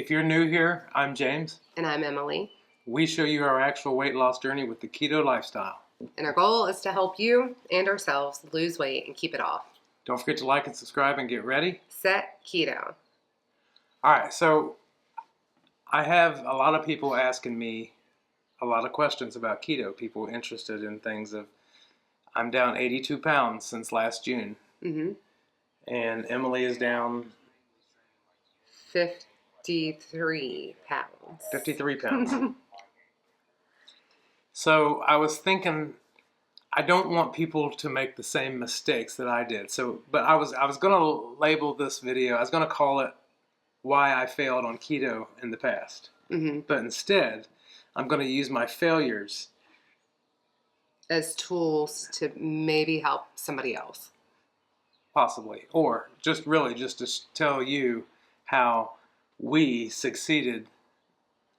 If you're new here, I'm James. And I'm Emily. We show you our actual weight loss journey with the Keto Lifestyle. And our goal is to help you and ourselves lose weight and keep it off. Don't forget to like and subscribe and get ready. Set keto. All right, so I have a lot of people asking me a lot of questions about keto. People interested in things of, I'm down 82 pounds since last June. Mm-hmm. And Emily is down 53 pounds. 53 pounds. So I was thinking, I don't want people to make the same mistakes that I did. But I was going to label this video, I was going to call it Why I Failed on Keto in the Past. Mm-hmm. But instead, I'm going to use my failures as tools to maybe help somebody else. Possibly. Or just to tell you how we succeeded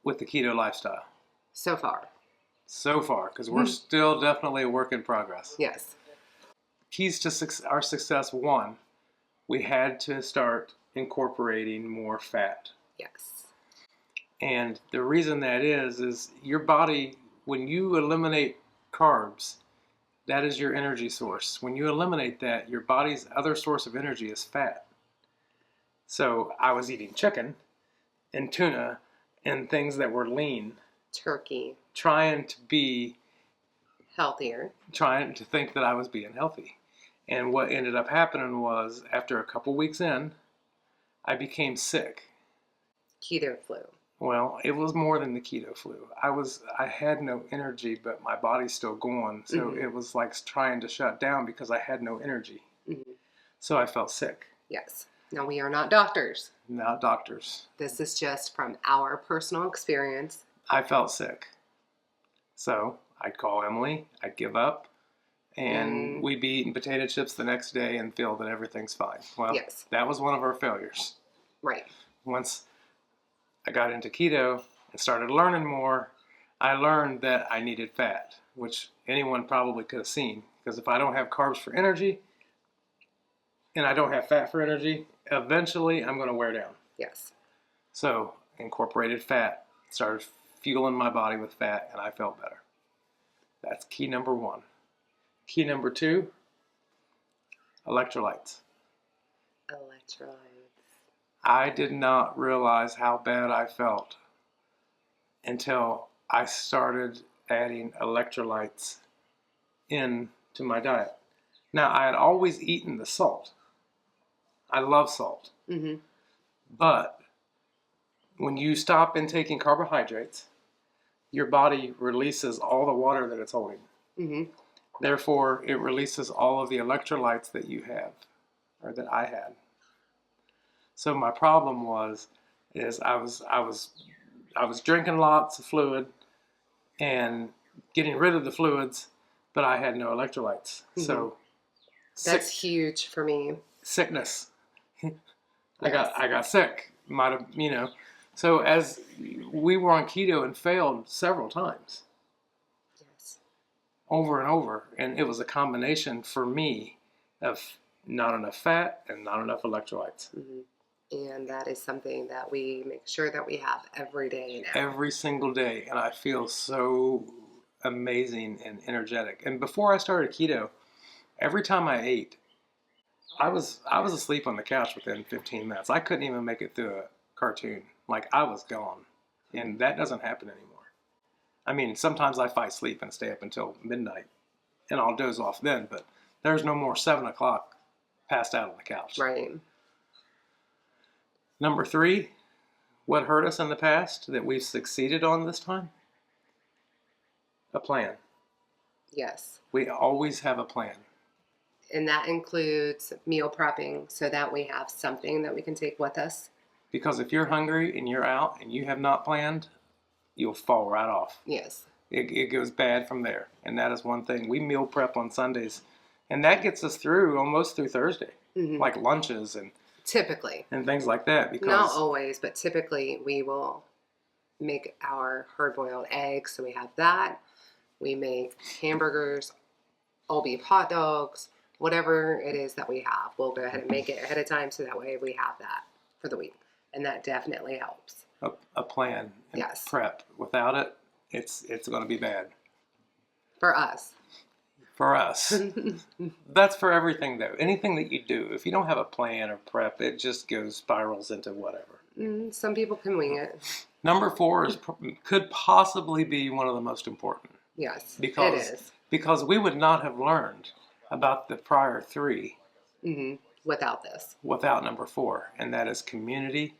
with the keto lifestyle. So far, because we're still definitely a work in progress. Yes. Keys to our success: one, we had to start incorporating more fat. Yes. And the reason that is your body, when you eliminate carbs, that is your energy source. When you eliminate that, your body's other source of energy is fat. So I was eating chicken and tuna and things that were lean. Turkey. Trying to be healthier. Trying to think that I was being healthy. And what ended up happening was, after a couple weeks in, I became sick. Keto flu. Well, it was more than the keto flu. I had no energy, but my body's still going. So It was like trying to shut down because I had no energy. Mm-hmm. So I felt sick. Yes. Now, we are not doctors. Not doctors. This is just from our personal experience. I felt sick. So I'd call Emily, I'd give up, and we'd be eating potato chips the next day and feel that everything's fine. Well, yes. That was one of our failures. Right. Once I got into keto and started learning more, I learned that I needed fat, which anyone probably could have seen. Because if I don't have carbs for energy and I don't have fat for energy, eventually I'm going to wear down. Yes. So incorporated fat, started fueling my body with fat, and I felt better. That's key number one. Key number two, electrolytes. I did not realize how bad I felt until I started adding electrolytes into my diet. Now, I had always eaten the salt. I love salt. Mm-hmm. But when you stop intaking carbohydrates, your body releases all the water that it's holding. Mm-hmm. Therefore, it releases all of the electrolytes that you have, or that I had. So my problem is I was drinking lots of fluid and getting rid of the fluids, but I had no electrolytes. Mm-hmm. So that's huge for me. Sickness. Yes. I got sick. Might have, So as we were on keto and failed several times. Yes. Over and over. And it was a combination for me of not enough fat and not enough electrolytes. Mm-hmm. And that is something that we make sure that we have every day now. Every single day. And I feel so amazing and energetic. And before I started keto, every time I ate, I was asleep on the couch within 15 minutes. I couldn't even make it through a cartoon. Like, I was gone. And that doesn't happen anymore. I mean, sometimes I fight sleep and stay up until midnight. And I'll doze off then. But there's no more 7 o'clock passed out on the couch. Right. Number 3, what hurt us in the past that we've succeeded on this time? A plan. Yes. We always have a plan. And that includes meal prepping so that we have something that we can take with us. Because if you're hungry and you're out and you have not planned, you'll fall right off. Yes. It goes bad from there. And that is one thing. We meal prep on Sundays. And that gets us almost through Thursday. Mm-hmm. Like lunches and typically. And things like that. Because not always, but typically we will make our hard-boiled eggs. So we have that. We make hamburgers, all beef hot dogs, whatever it is that we have. We'll go ahead and make it ahead of time so that way we have that for the week. And that definitely helps. a plan and Yes. prep. Without it, it's going to be bad. For us. For us. That's for everything, though. Anything that you do, if you don't have a plan or prep, it just spirals into whatever. Some people can wing it. Number 4 could possibly be one of the most important. Yes, because, it is. Because we would not have learned about the prior 3 without this. Without number 4, and that is community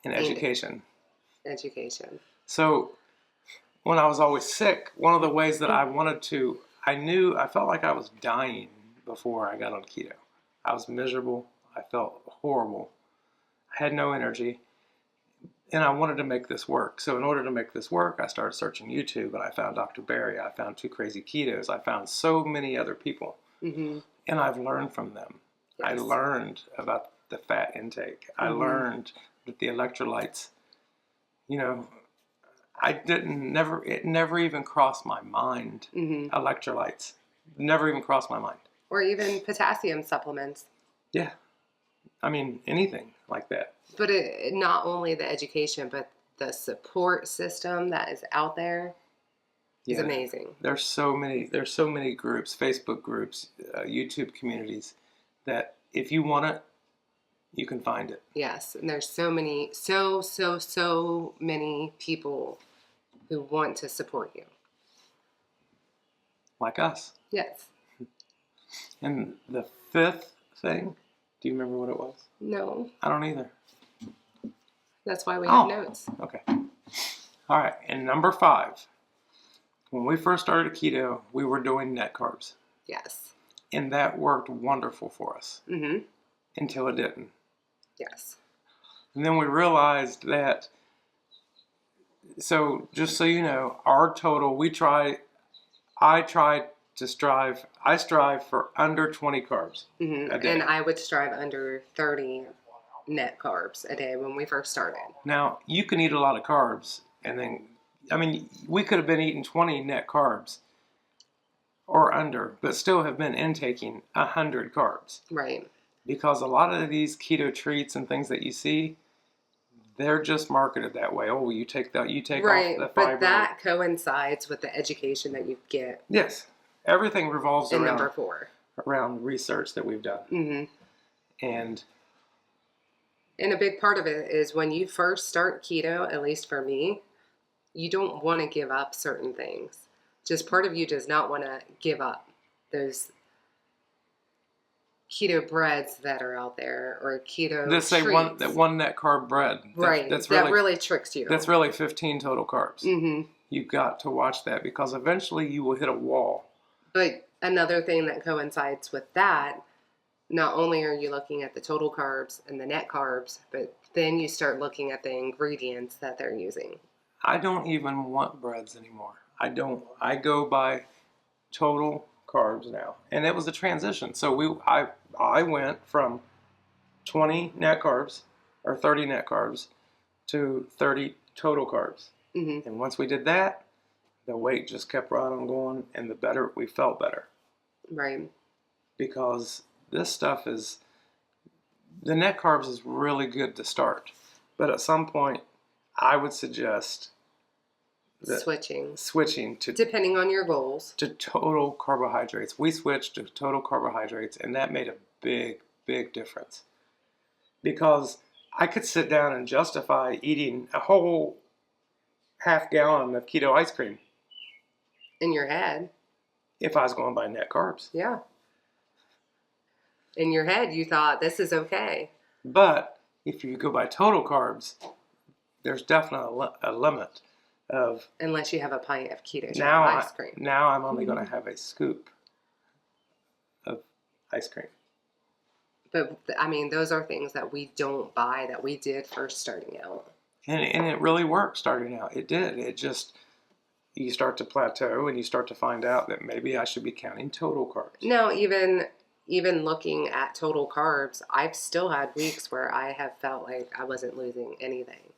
and education. Education. So when I was always sick, one of the ways that I felt like I was dying before I got on keto. I was miserable. I felt horrible. I had no energy. And I wanted to make this work. So in order to make this work, I started searching YouTube, and I found Dr. Barry. I found Two Crazy Ketos. I found so many other people. And I've learned from them. Yes. I learned about the fat intake. I learned that the electrolytes, it never even crossed my mind. Electrolytes. Never even crossed my mind. Or even potassium supplements. Yeah. I mean, anything like that. But not only the education, but the support system that is out there is amazing. There's so many groups, Facebook groups, YouTube communities, that if you want it, you can find it. Yes, and there's so many people who want to support you. Like us. Yes. And the 5th thing, do you remember what it was? No. I don't either. That's why we have notes. Okay. All right. And number 5, when we first started keto, we were doing net carbs. Yes. And that worked wonderful for us. Until it didn't. Yes. And then we realized that, so just so you know, our total, I strive for under 20 carbs a day. And I would strive under 30 net carbs a day when we first started. Now, you can eat a lot of carbs, and then, we could have been eating 20 net carbs or under, but still have been intaking 100 carbs. Right. Because a lot of these keto treats and things that you see, they're just marketed that way. Oh, you take off the fiber. Right, but that coincides with the education that you get. Yes. Everything revolves around number 4. Around research that we've done. And a big part of it is when you first start keto, at least for me, you don't want to give up certain things. Just part of you does not want to give up those keto breads that are out there, or keto let's say one net carb bread. That really tricks you. That's really 15 total carbs. You've got to watch that, because eventually you will hit a wall. But another thing that coincides with that, not only are you looking at the total carbs and the net carbs, but then you start looking at the ingredients that they're using. I don't even want breads anymore. I go by total carbs now. And it was a transition. So I went from 20 net carbs or 30 net carbs to 30 total carbs. And once we did that, the weight just kept right on going, and we felt better. Right. Because this stuff the net carbs is really good to start. But at some point, I would suggest switching to, depending on your goals, to total carbohydrates. We switched to total carbohydrates, and that made a big, big difference. Because I could sit down and justify eating a whole half gallon of keto ice cream. In your head. If I was going by net carbs. Yeah. In your head, you thought this is okay. But if you go by total carbs, there's definitely a limit of... Unless you have a pint of keto ice cream. Now I'm only going to have a scoop of ice cream. But, those are things that we don't buy, that we did first starting out. And it really worked starting out. It did. It just... You start to plateau, and you start to find out that maybe I should be counting total carbs. No, even looking at total carbs, I've still had weeks where I have felt like I wasn't losing anything.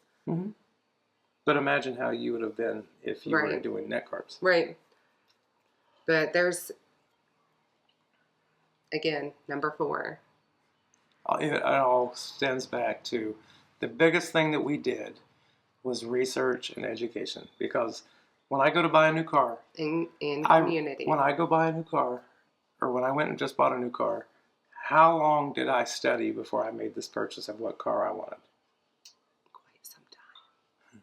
But imagine how you would have been if you weren't doing net carbs. Right. But there's, again, number 4. It all stems back to the biggest thing that we did was research and education. Because when I go to buy a new car, in community. when I go buy a new car, or when I went and just bought a new car, how long did I study before I made this purchase of what car I wanted? Quite some time.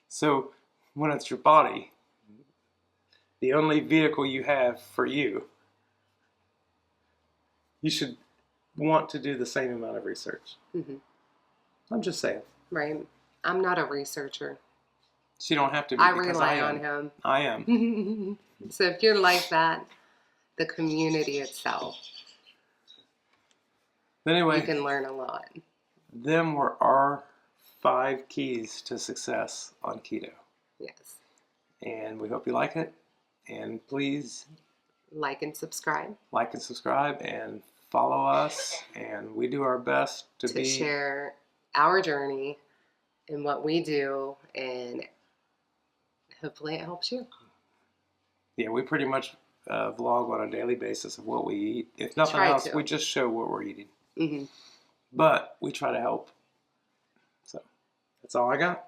So when it's your body, the only vehicle you have for you, you should want to do the same amount of research. Mm-hmm. I'm just saying. Right. I'm not a researcher. So you don't have to be. I because rely I am. on him. I am. So if you're like that, the community itself, But anyway, you can learn a lot. them were our 5 keys to success on keto. Yes. And we hope you like it. And please Like and subscribe. like and subscribe and follow us. And we do our best to share our journey and what we do, and hopefully it helps you. Yeah, we pretty much vlog on a daily basis of what we eat. If nothing Try else, to. we just show what we're eating. Mm-hmm. But we try to help. So that's all I got.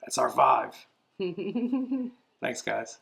That's our 5. Thanks, guys.